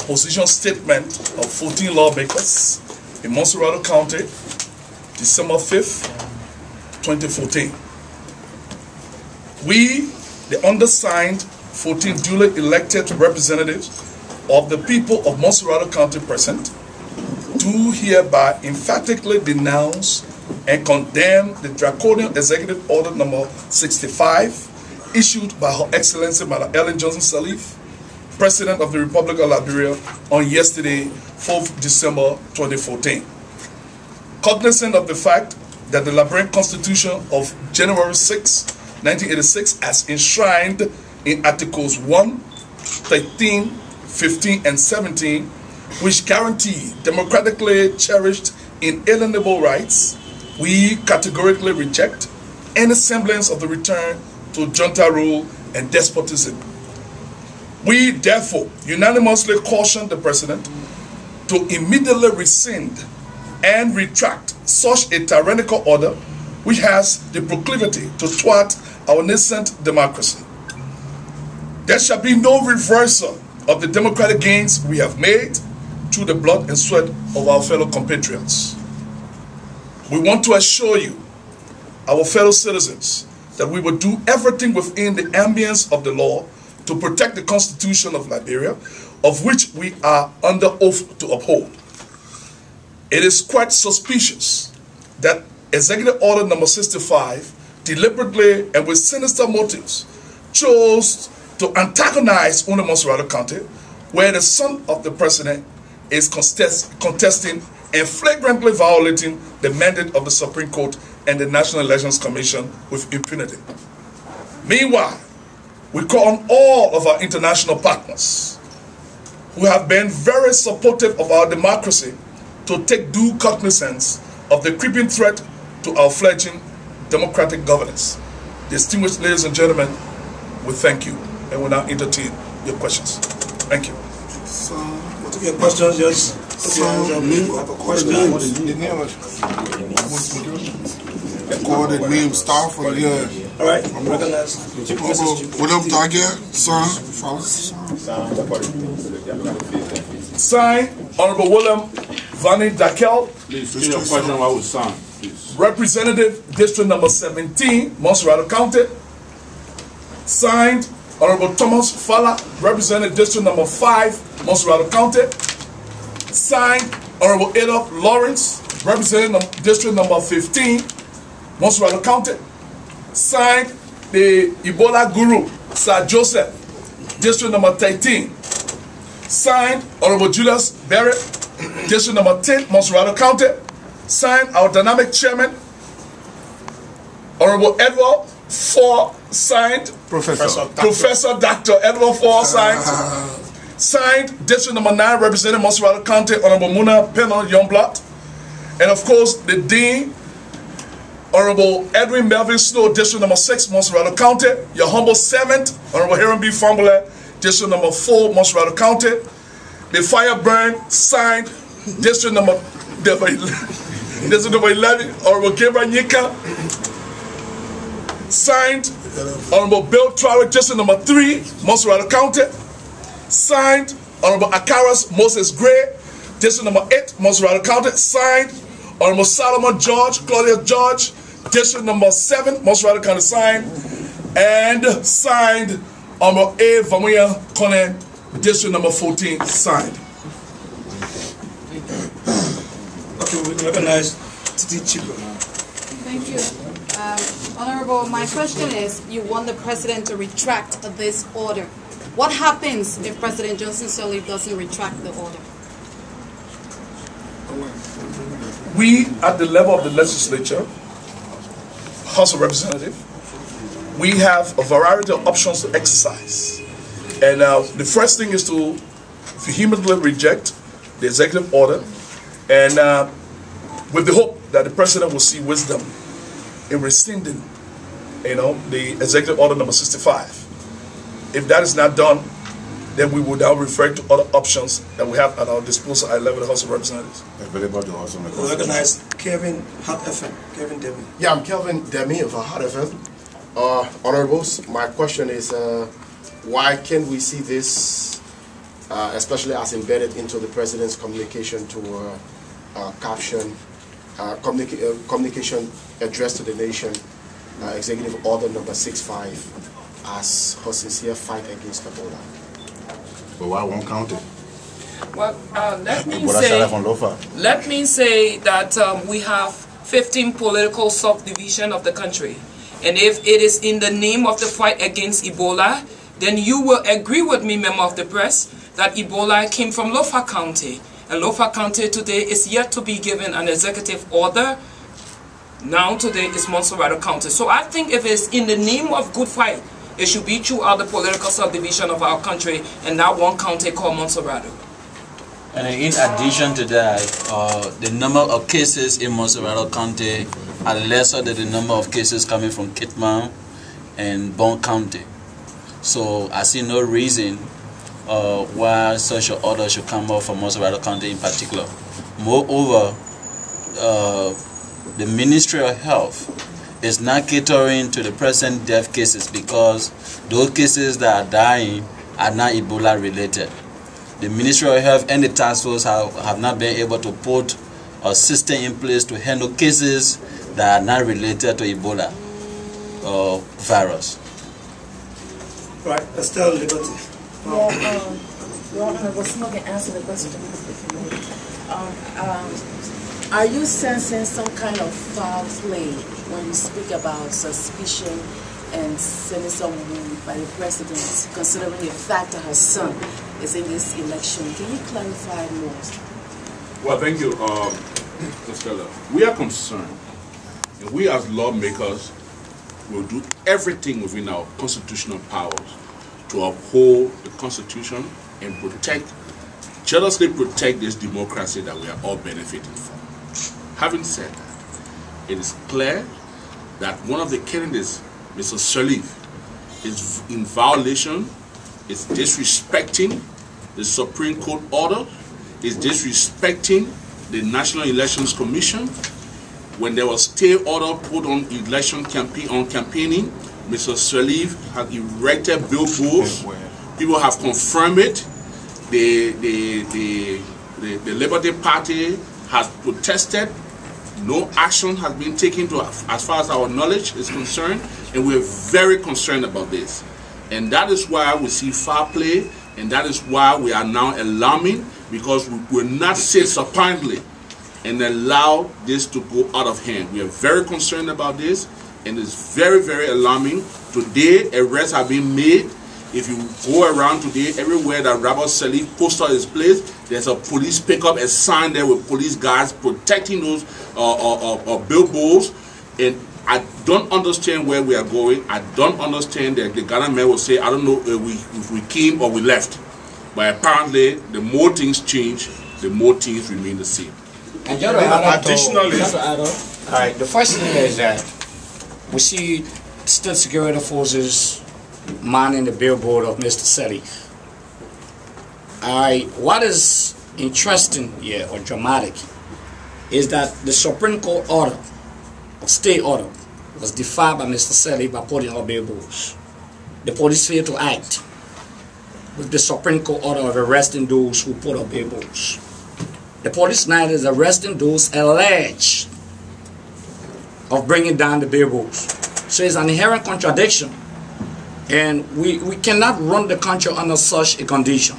position statement of 14 lawmakers in Montserrado County, December 5th, 2014. We, the undersigned 14 duly elected representatives of the people of Montserrado County present, do hereby emphatically denounce and condemn the draconian Executive Order number 65 issued by Her Excellency Madam Ellen Johnson Sirleaf, President of the Republic of Liberia, on yesterday, 4th December 2014. Cognizant of the fact that the Liberian Constitution of January 6, 1986, as enshrined in Articles 1, 13, 15, and 17, which guarantee democratically cherished inalienable rights, we categorically reject any semblance of the return to junta rule and despotism. We therefore unanimously caution the President to immediately rescind and retract such a tyrannical order which has the proclivity to thwart our nascent democracy. There shall be no reversal of the democratic gains we have made through the blood and sweat of our fellow compatriots. We want to assure you, our fellow citizens, that we will do everything within the ambience of the law to protect the Constitution of Liberia, of which we are under oath to uphold. It is quite suspicious that Executive Order number 65 deliberately and with sinister motives chose to antagonize only Montserrado County, where the son of the President is contesting and flagrantly violating the mandate of the Supreme Court and the National Elections Commission with impunity. Meanwhile, we call on all of our international partners who have been very supportive of our democracy to take due cognizance of the creeping threat to our fledgling democratic governance. Distinguished ladies and gentlemen, we thank you and will now entertain your questions. Thank you. So, what are your questions? Just Call the name star for the all right, recognize. William Dagia, son, Signed, Honorable William Vani Dakel. Please, state your question while we sign, please. Representative, District number 17, Montserrado County. Signed, Honorable Thomas Fala, Representative, District number 5, Montserrado County. Signed, Honorable Adolph Lawrence, Representative, District number 15, Montserrado County. Signed, the Ebola Guru, Sir Joseph, District number 13. Signed, Honorable Julius Barrett, District number 10, Montserrado County. Signed, our dynamic chairman, Honorable Edward Ford, signed, Professor Dr. Edward Ford, signed. Signed, District number 9, representing Montserrado County, Honorable Muna Penal Youngblood. And of course, the Dean, Honorable Edwin Melvin Snow, District number 6, Montserrado County. Your humble servant, Honorable Hiram B. Fambula, District number 4, Montserrado County. The fire burn, signed, District number 11, Honorable Gabriel Nyika. Signed, Honorable Bill Trower, District number 3, Montserrado County. Signed, Honorable Akaras Moses Gray, District number 8, Montserrado County. Signed, Honorable Solomon George, Claudia George, District number 7, Montserrado County. Signed, and signed, Honorable A. Vamuya Conan, District number 14, signed. Okay, we recognize Titi Chico. Thank you. Honorable, my question is, you want the President to retract this order. What happens if President Johnson Sirleaf doesn't retract the order? We, at the level of the legislature, House of Representatives, we have a variety of options to exercise. And the first thing is to vehemently reject the executive order, and with the hope that the President will see wisdom in rescinding, the executive order number 65. If that is not done, then we will now refer to other options that we have at our disposal at the level of the House of Representatives. We recognize Kevin Hot FM, Kevin Demi. Yeah, I'm Kelvin Demi of Hot FM. Honorables, my question is, why can't we see this especially as embedded into the President's communication to communication addressed to the nation, Executive Order number 65, as her sincere fight against Ebola. But why won't count it? Well, let me say that we have 15 political subdivisions of the country. And if it is in the name of the fight against Ebola, then you will agree with me, member of the press, that Ebola came from Lofa County. And Lofa County today is yet to be given an executive order. Now today is Montserrado County. So I think if it's in the name of good fight, it should be throughout the political subdivision of our country and not one county called Montserrado. And in addition to that, the number of cases in Montserrado County are lesser than the number of cases coming from Kitman and Bon County. So I see no reason why such an order should come out from Montserrado County in particular. Moreover, the Ministry of Health is not catering to the present death cases because those cases that are dying are not Ebola related. The Ministry of Health and the task force have not been able to put a system in place to handle cases that are not related to Ebola virus. Right, Estelle Liberty. Your Honorable Smoke can answer the question. Are you sensing some kind of foul play when you speak about suspicion and cynicism by the President, considering the fact that her son is in this election? Can you clarify more? Well, thank you, Estella. We are concerned, and we as lawmakers will do everything within our constitutional powers to uphold the Constitution and jealously protect this democracy that we are all benefiting from. Having said that, it is clear that one of the candidates, Mr. Sirleaf, is in violation, is disrespecting the Supreme Court order, is disrespecting the National Elections Commission. When there was stay order put on election campaigning, Mr. Sirleaf has erected billboards. People have confirmed it. The Liberty Party has protested. No action has been taken as far as our knowledge is concerned, and we're very concerned about this. And that is why we see foul play, and that is why we are now alarming, because we will not sit supinely and allow this to go out of hand. We are very concerned about this, and it's very, very alarming. Today, arrests have been made. If you go around today, everywhere that Robert Sirleaf poster is placed, there's a police pickup, a sign there with police guards protecting those billboards. And I don't understand where we are going. I don't understand that the Ghana man will say, I don't know if we came or we left. But apparently, the more things change, the more things remain the same. And additionally, the first thing is that we see state security forces manning the billboard of Mr. Sirleaf. What is interesting here or dramatic is that the Supreme Court order, or state order, was defied by Mr. Sirleaf by putting up billboards. The police failed to act with the Supreme Court order of arresting those who put up billboards. The police now is arresting those alleged of bringing down the billboards. So it's an inherent contradiction. And we cannot run the country under such a condition.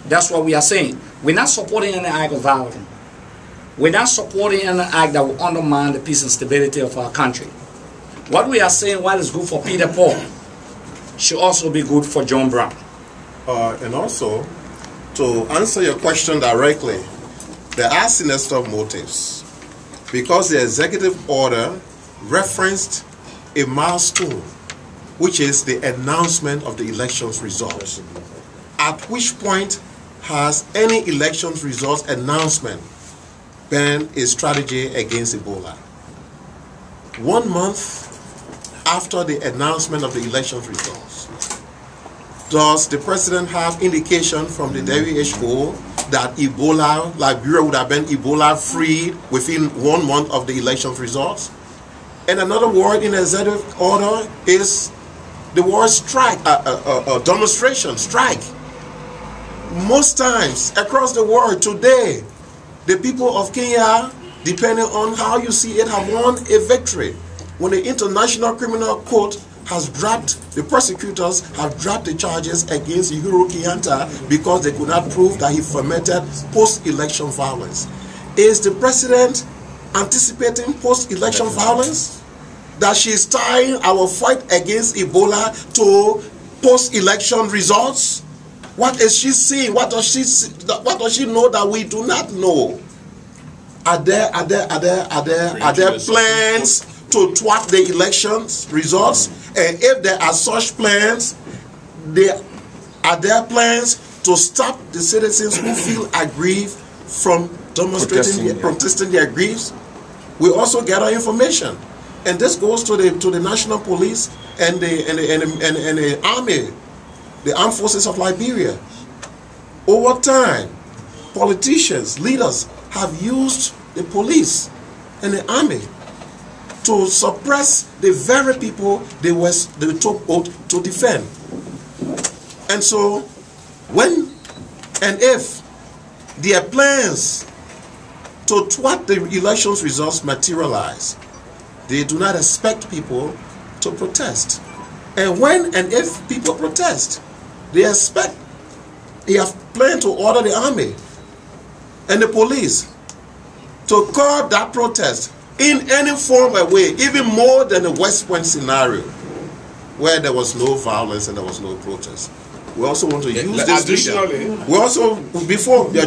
That's what we are saying. We're not supporting any act of violence. We're not supporting any act that will undermine the peace and stability of our country. What we are saying, while it's good for Peter Paul, should also be good for John Brown. And also, to answer your question directly, there are sinister motives. Because the executive order referenced a milestone, which is the announcement of the elections results. At which point has any elections results announcement been a strategy against Ebola? 1 month after the announcement of the elections results, does the president have indication from the WHO that Ebola, Liberia would have been Ebola free within 1 month of the elections results? And another word in the executive order is the word strike, demonstration, strike. most times across the world today, the people of Kenya, depending on how you see it, have won a victory. When the International Criminal Court has dropped, the prosecutors have dropped the charges against Uhuru Kenyatta because they could not prove that he fomented post-election violence. Is the president anticipating post-election violence? That she's tying our fight against Ebola to post-election results? What is she seeing? What does she know that we do not know? Are there plans to thwart the elections results? And if there are such plans, are there plans to stop the citizens who feel aggrieved from protesting their griefs? We also gather information, and this goes to the national police and the army, the armed forces of Liberia. Over time, politicians, leaders have used the police and the army to suppress the very people they took oath to defend. And so, when and if their plans to thwart the elections results materialize, they do not expect people to protest. And when and if people protest, they have planned to order the army and the police to curb that protest in any form or way, even more than the West Point scenario, where there was no violence and there was no protest. We also want to use this additionally. We also,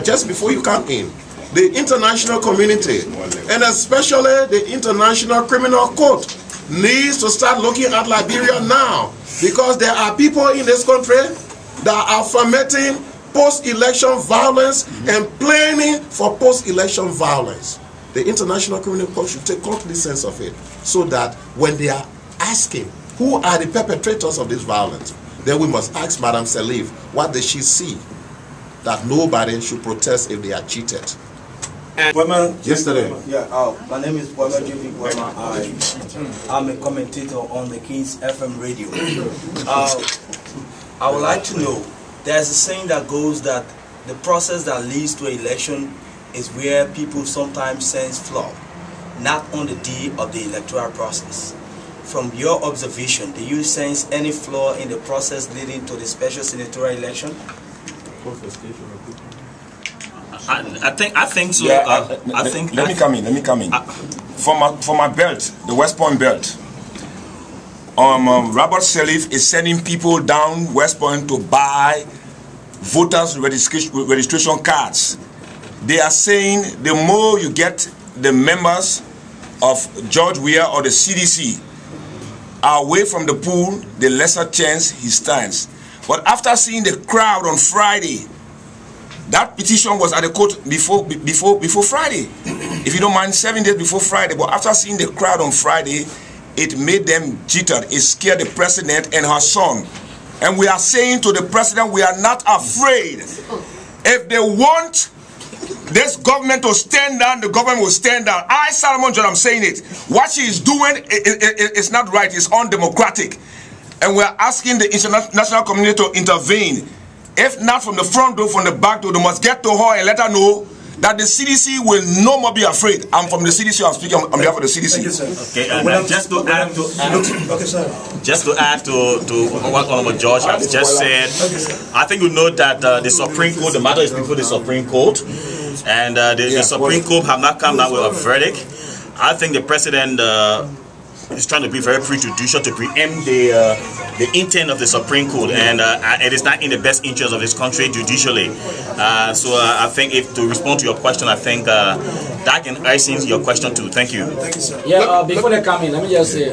just before you come in, the international community, and especially the International Criminal Court, needs to start looking at Liberia now, because there are people in this country that are fomenting post-election violence and planning for post-election violence. The International Criminal Court should take cognizance of it, so that when they are asking who are the perpetrators of this violence, then we must ask Madam Sirleaf, what does she see? That nobody should protest if they are cheated. Yesterday. My name is Weah. I'm a commentator on the King's FM radio. I would like to know, there's a saying that goes that the process that leads to an election is where people sometimes sense flaw, not on the day of the electoral process. From your observation, do you sense any flaw in the process leading to the special senatorial election? I think so. Yeah, let me come in. For my belt, the West Point belt, Robert Sirleaf is sending people down West Point to buy voters registration cards. They are saying the more you get the members of George Weah or the CDC away from the pool, the lesser chance he stands. But after seeing the crowd on Friday, that petition was at the court before Friday. If you don't mind, 7 days before Friday. But after seeing the crowd on Friday, it made them jittered. It scared the president and her son. And we are saying to the president, we are not afraid. If they want this government to stand down, the government will stand down. Solomon John, I'm saying it. What she is doing is not right. It's undemocratic. And we are asking the international community to intervene. If not from the front door, from the back door, they must get to her and let her know that the CDC will no more be afraid. I'm from the CDC. I'm speaking on behalf of the CDC. Okay, and just to add to what Honorable George has just said, I think you know that the Supreme Court, the matter is before the Supreme Court, and the Supreme Court have not come down with a verdict. I think the president is trying to be very prejudicial to preempt the intent of the Supreme Court, and it is not in the best interest of this country judicially. So I think, if to respond to your question, I think that can answer your question too. Thank you. Thank you, sir. Yeah. Before they come in, let me just say,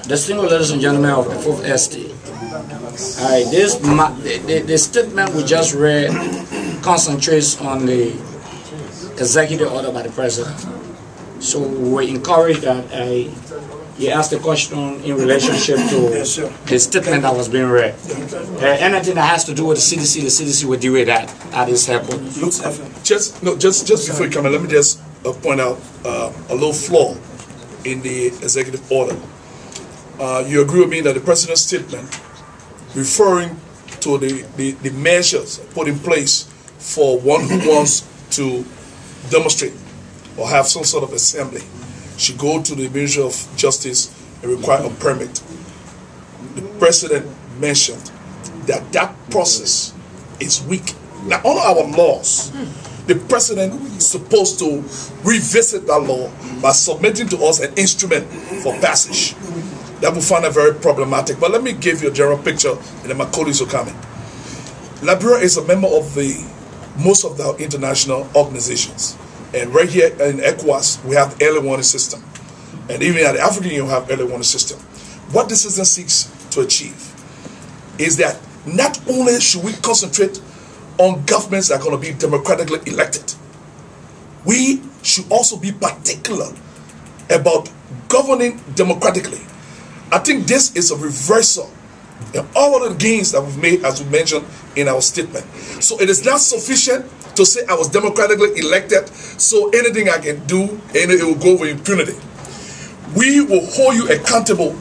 distinguished ladies and gentlemen of the 4th ST, the statement we just read concentrates on the executive order by the president. So we encourage that you asked the question in relationship to the statement that was being read. Anything that has to do with the CDC will deal with that. That is helpful. Just before you come in, let me just point out a little flaw in the executive order. You agree with me that the president's statement referring to to the measures put in place for one who wants to demonstrate or have some sort of assembly should go to the Ministry of Justice and require a permit. The President mentioned that that process is weak. Now, under our laws, the President is supposed to revisit that law by submitting to us an instrument for passage. That we find it very problematic. But let me give you a general picture, and then my colleagues will come in. Liberia is a member of most of the international organizations. And right here in ECOWAS, we have the early warning system. And even at the African Union, we have early warning system. What this system seeks to achieve is that not only should we concentrate on governments that are going to be democratically elected, we should also be particular about governing democratically. I think this is a reversal in all of the gains that we've made, as we mentioned in our statement. So it is not sufficient to say I was democratically elected, so anything I can do, and it will go with impunity. We will hold you accountable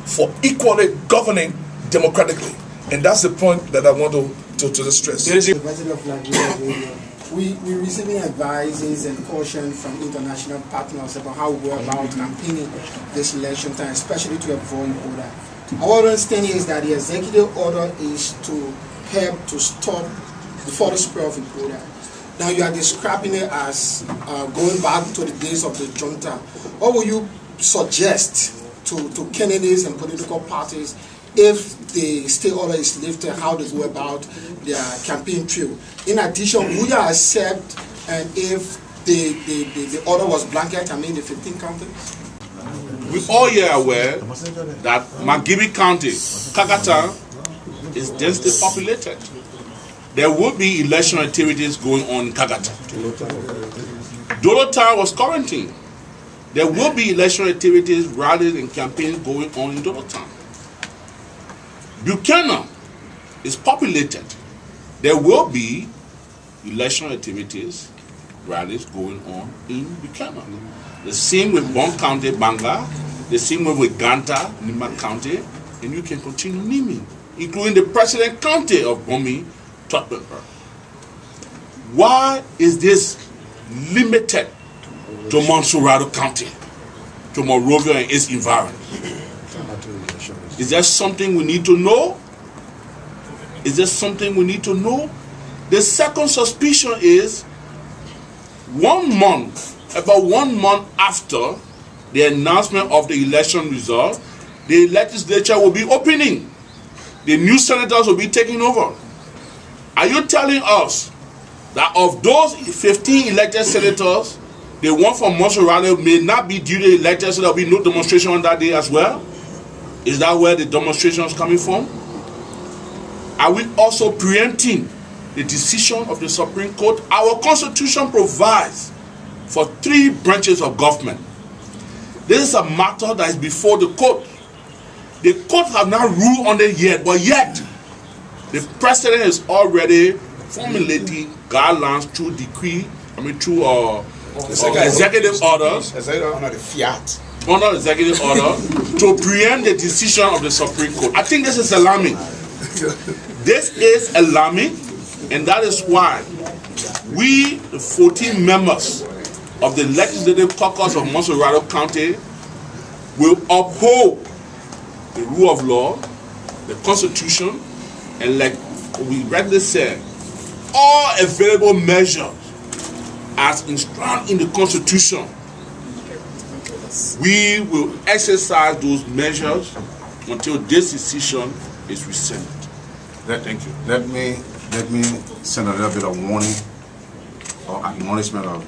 for equally governing democratically. And that's the point that I want to stress. The President of Liberia, we're receiving advices and caution from international partners about how we go about campaigning this election time, especially to avoid border. Our understanding is that the executive order is to help to stop the further spread of Ebola. Now you are describing it as going back to the days of the junta. What would you suggest to candidates and political parties if the state order is lifted, how they go about their campaign trail? In addition, would you accept and if the order was blanket, I mean the 15 counties? We all here are aware that Magibi County, Kakata, is densely populated. There will be election activities going on in Kakata. Dolota was quarantined. There will be election activities, rallies, and campaigns going on in Dolota. Buchanan is populated. There will be election activities, rallies going on in Buchanan. The same with Bon County, Banga. The same way with Ganta, Nima County. And you can continue naming, including the President County of Bomi, Tottenham. Why is this limited to Montserrado County, to Monrovia and its environment? Is there something we need to know? Is there something we need to know? The second suspicion is about 1 month after the announcement of the election result, the legislature will be opening. The new senators will be taking over. Are you telling us that of those 15 elected senators, the one from Montserrado may not be duly elected, so there will be no demonstration on that day as well? Is that where the demonstration is coming from? Are we also preempting the decision of the Supreme Court? Our Constitution provides for 3 branches of government. This is a matter that is before the court. The court have not ruled on it yet, but yet the President is already formulating guidelines through decree, through executive orders, under the fiat, under executive order, to preempt the decision of the Supreme Court. I think this is alarming. This is alarming, and that is why we, the 14 members of the Legislative Caucus of Montserrado County, will uphold the rule of law, the Constitution, and like we rightly said, all available measures as installed in the Constitution. We will exercise those measures until this decision is rescinded. Thank you. Let me send a little bit of warning or acknowledgement of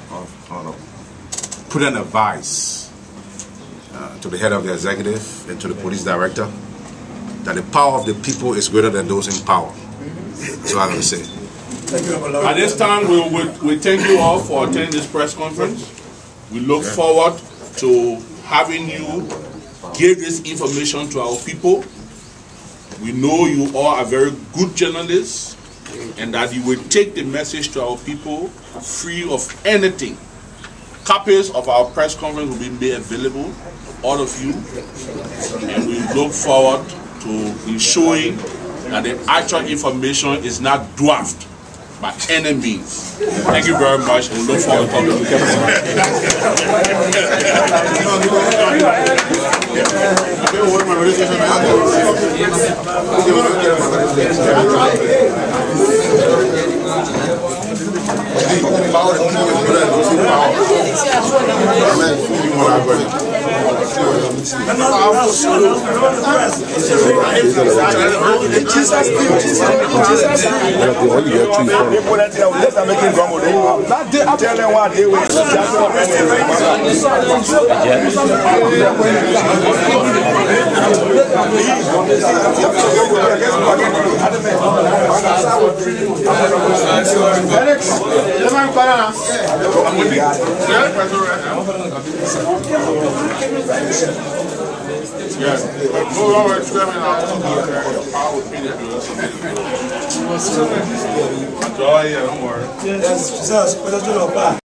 put an advice to the head of the executive and to the police director that the power of the people is greater than those in power. So I'm going to say. At this time, we thank you all for attending this press conference. We look forward to having you give this information to our people. We know you all are very good journalists and that you will take the message to our people free of anything. Copies of our press conference will be made available to all of you, and we look forward to ensuring that the actual information is not dwarfed by any means. Thank you very much, and look forward to talking. Yes.